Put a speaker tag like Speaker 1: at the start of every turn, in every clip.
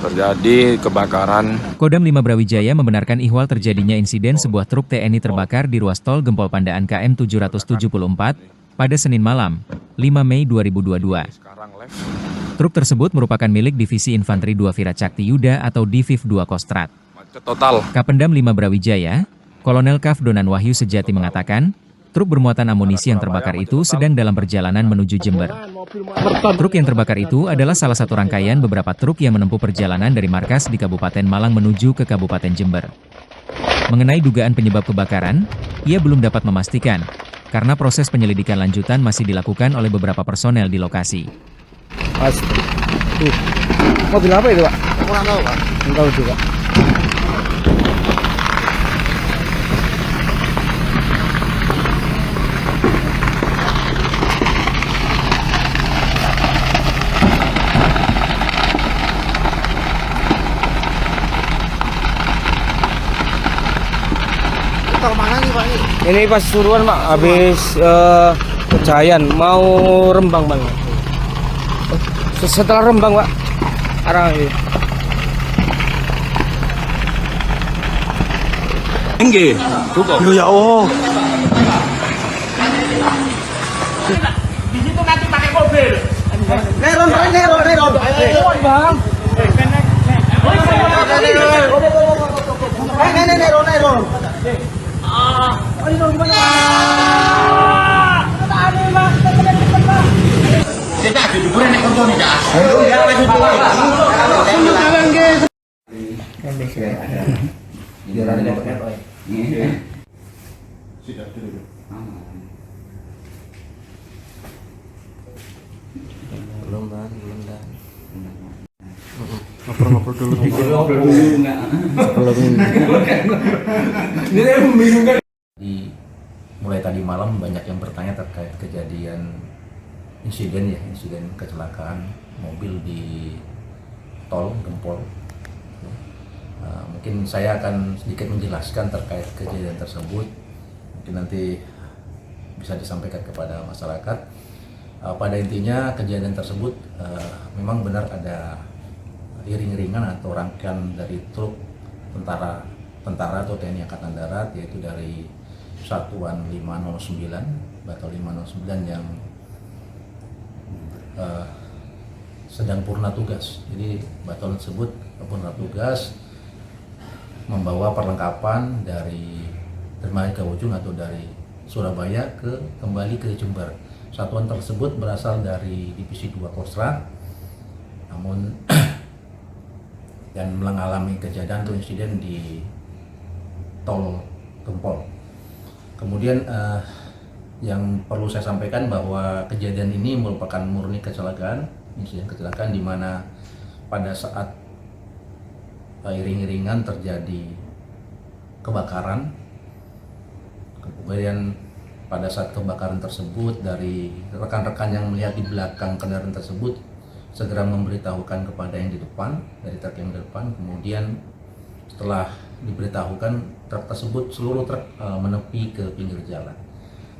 Speaker 1: terjadi kebakaran.
Speaker 2: Kodam 5 Brawijaya membenarkan ihwal terjadinya insiden sebuah truk TNI terbakar di ruas tol Gempol Pandaan KM 774 pada Senin malam, 5 Mei 2022. Truk tersebut merupakan milik Divisi Infanteri 2 Viracakti Yuda atau Diviv 2 Kostrat.
Speaker 1: Total.
Speaker 2: Kapendam 5 Brawijaya, Kolonel Kaf Donan Wahyu Sejati mengatakan, truk bermuatan amunisi yang terbakar itu sedang dalam perjalanan menuju Jember. Truk yang terbakar itu adalah salah satu rangkaian beberapa truk yang menempuh perjalanan dari markas di Kabupaten Malang menuju ke Kabupaten Jember. Mengenai dugaan penyebab kebakaran, ia belum dapat memastikan, karena proses penyelidikan lanjutan masih dilakukan oleh beberapa personel di lokasi.
Speaker 3: Mobil apa itu, Pak? Kurang tahu, Pak. Enggak tahu juga.
Speaker 4: Kemana nih Pak?
Speaker 3: Ini pas suruhan, Pak, habis Kejayan mau Rembang, Bang. Setelah Rembang, Pak. Arah ini.
Speaker 1: Tinggi. Ya Allah.
Speaker 4: Di situ nanti pakai mobil. Neron. Bang. Neron.
Speaker 3: Ngobrol dulu.
Speaker 5: Mulai tadi malam banyak yang bertanya terkait kejadian insiden kecelakaan mobil di tol Gempol. Mungkin saya akan sedikit menjelaskan terkait kejadian tersebut. Mungkin nanti bisa disampaikan kepada masyarakat. Pada intinya kejadian tersebut memang benar ada iring-iringan atau rangkaian dari truk tentara atau TNI Angkatan Darat, yaitu dari Satuan 509, Batal 509 yang sedang purna tugas. Jadi batal tersebut purna tugas membawa perlengkapan dari Dermaga Kawujung atau dari Surabaya kembali ke Jember. Satuan tersebut berasal dari Divisi 2 Kostrat, namun dan mengalami kejadian atau insiden di tol Gempol. Kemudian yang perlu saya sampaikan bahwa kejadian ini merupakan murni kecelakaan, insiden kecelakaan di mana pada saat iring-iringan terjadi kebakaran. Kemudian pada saat kebakaran tersebut, dari rekan-rekan yang melihat di belakang kendaraan tersebut segera memberitahukan kepada yang di depan, dari truk yang di depan. Kemudian setelah diberitahukan, truk tersebut, seluruh truk menepi ke pinggir jalan.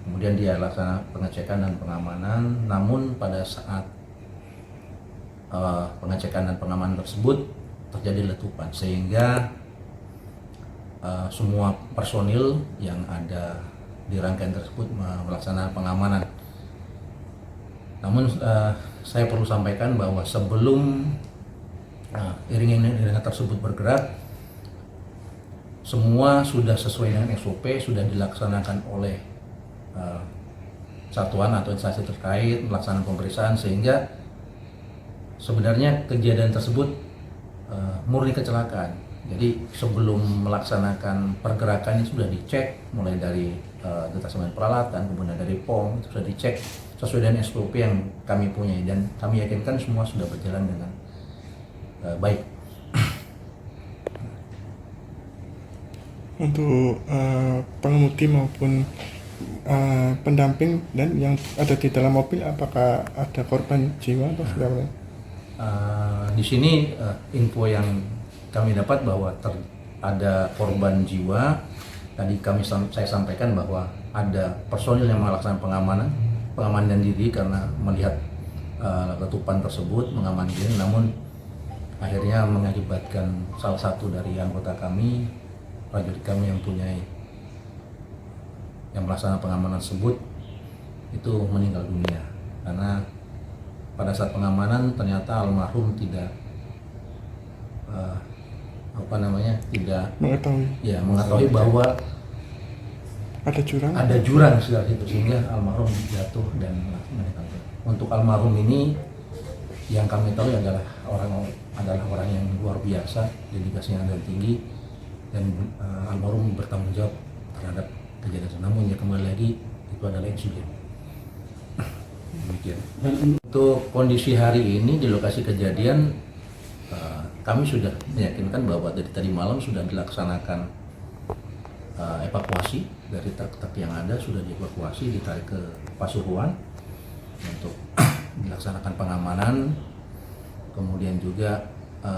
Speaker 5: Kemudian dia laksana pengecekan dan pengamanan, namun pada saat pengecekan dan pengamanan tersebut terjadi letupan, sehingga semua personil yang ada di rangkaian tersebut melaksanakan pengamanan. Namun saya perlu sampaikan bahwa sebelum iring-iringan tersebut bergerak, semua sudah sesuai dengan SOP, sudah dilaksanakan oleh satuan atau instansi terkait melaksanakan pemeriksaan, sehingga sebenarnya kejadian tersebut murni kecelakaan. Jadi sebelum melaksanakan pergerakan ini sudah dicek, mulai dari detasemen peralatan, kemudian dari POM, itu sudah dicek sesuai dengan SOP yang kami punya, dan kami yakinkan semua sudah berjalan dengan baik.
Speaker 6: Untuk pengemudi maupun pendamping dan yang ada di dalam mobil, apakah ada korban jiwa atau seperti
Speaker 5: Di sini info yang kami dapat bahwa ada korban jiwa. Tadi saya sampaikan bahwa ada personil yang melaksanakan pengamanan diri karena melihat letupan tersebut, mengamankan diri. Namun akhirnya mengakibatkan salah satu dari anggota kami, prajurit kami yang melaksanakan pengamanan tersebut itu meninggal dunia karena pada saat pengamanan ternyata almarhum tidak mengetahui bahwa ada jurang sekitar situ, sehingga almarhum jatuh dan meninggal. Untuk almarhum ini yang kami tahu adalah orang yang luar biasa, dedikasinya yang tinggi, dan almarhum bertanggung jawab terhadap kejadian itu. Namun ya kembali lagi itu adalah insiden. Demikian. Untuk kondisi hari ini di lokasi kejadian, kami sudah meyakinkan bahwa dari tadi malam sudah dilaksanakan evakuasi dari truk-truk yang ada, sudah dievakuasi, ditarik ke Pasuruan untuk dilaksanakan pengamanan. Kemudian juga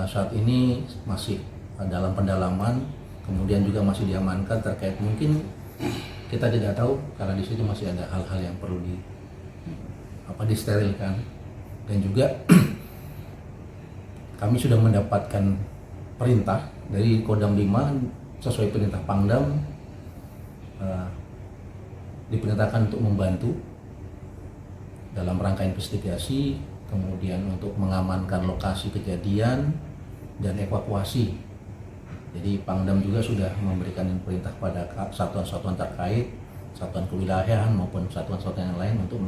Speaker 5: saat ini masih dalam pendalaman, kemudian juga masih diamankan terkait mungkin kita tidak tahu karena di situ masih ada hal-hal yang perlu disterilkan. Dan juga kami sudah mendapatkan perintah dari Kodam 5 sesuai perintah Pangdam, diperintahkan untuk membantu dalam rangka investigasi, kemudian untuk mengamankan lokasi kejadian dan evakuasi. Jadi Pangdam juga sudah memberikan perintah pada satuan-satuan terkait, satuan kewilayahan maupun satuan-satuan yang lain untuk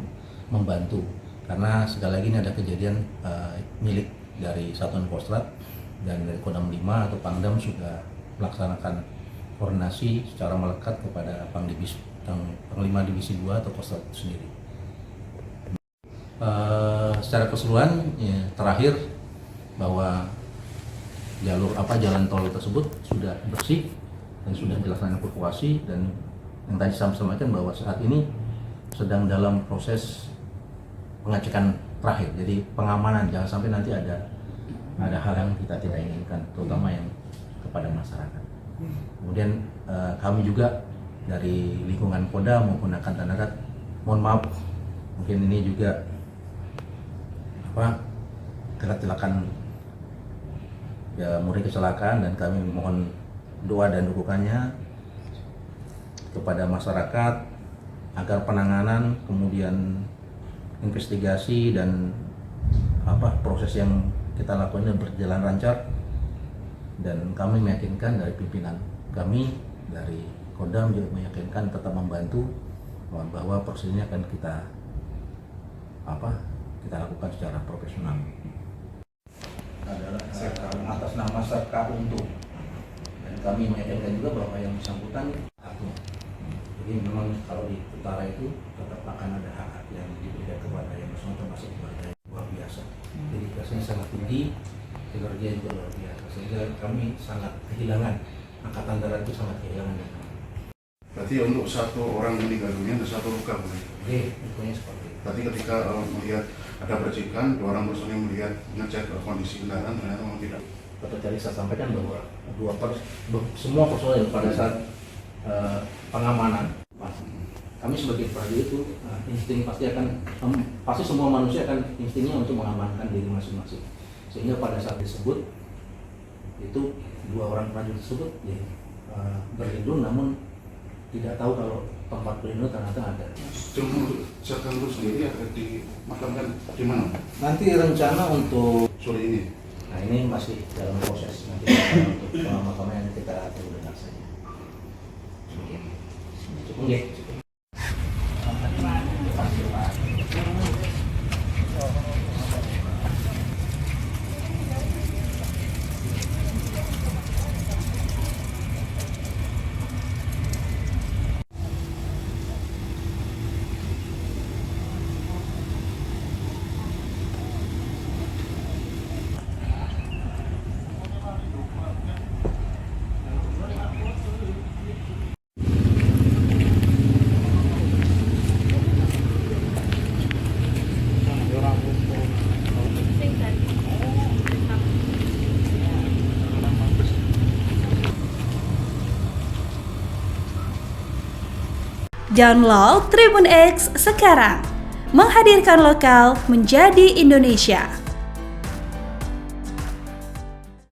Speaker 5: membantu. Karena sekali lagi ini ada kejadian milik dari Satuan Kostrad dan dari Kodam 5 atau Pangdam sudah melaksanakan koordinasi secara melekat kepada Panglima Divisi 2 atau Kostrad itu sendiri. Secara keseluruhan ya, terakhir bahwa jalan tol tersebut sudah bersih dan sudah dilaksanakan evakuasi, dan yang tadi saya sampaikan bahwa saat ini sedang dalam proses pengecekan terakhir, jadi pengamanan, jangan sampai nanti ada hal yang kita tidak inginkan, terutama yang kepada masyarakat. Kemudian kami juga dari lingkungan Polda maupun Angkatan Darat, mohon maaf, mungkin ini juga kecelakaan ya, murni kecelakaan, dan kami mohon doa dan dukungannya kepada masyarakat agar penanganan, kemudian investigasi dan proses yang kita lakukan ini berjalan lancar. Dan kami meyakinkan dari pimpinan kami dari Kodam juga meyakinkan tetap membantu bahwa proses ini akan kita lakukan secara profesional. Adalah atas nama Serka untuk, dan kami meyakinkan juga bahwa yang bersangkutan haknya. Jadi memang kalau di utara itu tetap akan ada hak yang diberikan kepada yang bersangkutan, masih keluarga yang luar biasa. Dedikasinya sangat tinggi, kinerja juga luar biasa, sehingga kami sangat kehilangan, Angkatan Darat itu sangat kehilangan.
Speaker 7: Berarti untuk satu orang meninggal dunia dan satu luka, Bu?
Speaker 5: Oke, tentunya seperti itu.
Speaker 7: Tadi ketika melihat ada percikan, 2 orang personil melihat ngecek kondisi kendaraan, ternyata memang tidak.
Speaker 5: Betul, tadi saya sampaikan bahwa semua personil pada saat pengamanan, kami sebagai prajurit itu insting pasti semua manusia akan instingnya untuk mengamankan diri masing-masing. Sehingga pada saat disebut itu 2 orang prajurit tersebut berlindung, namun tidak tahu kalau tempat berlindung ternyata ada.
Speaker 7: Serkan itu sendiri akan dimakamkan di mana?
Speaker 5: Nanti rencana untuk
Speaker 7: sore ini.
Speaker 5: Nah, ini masih dalam proses, nanti untuk pemakaman kita tunggu dengar saja. Cukup ya.
Speaker 8: Download Tribun X sekarang, menghadirkan lokal menjadi Indonesia.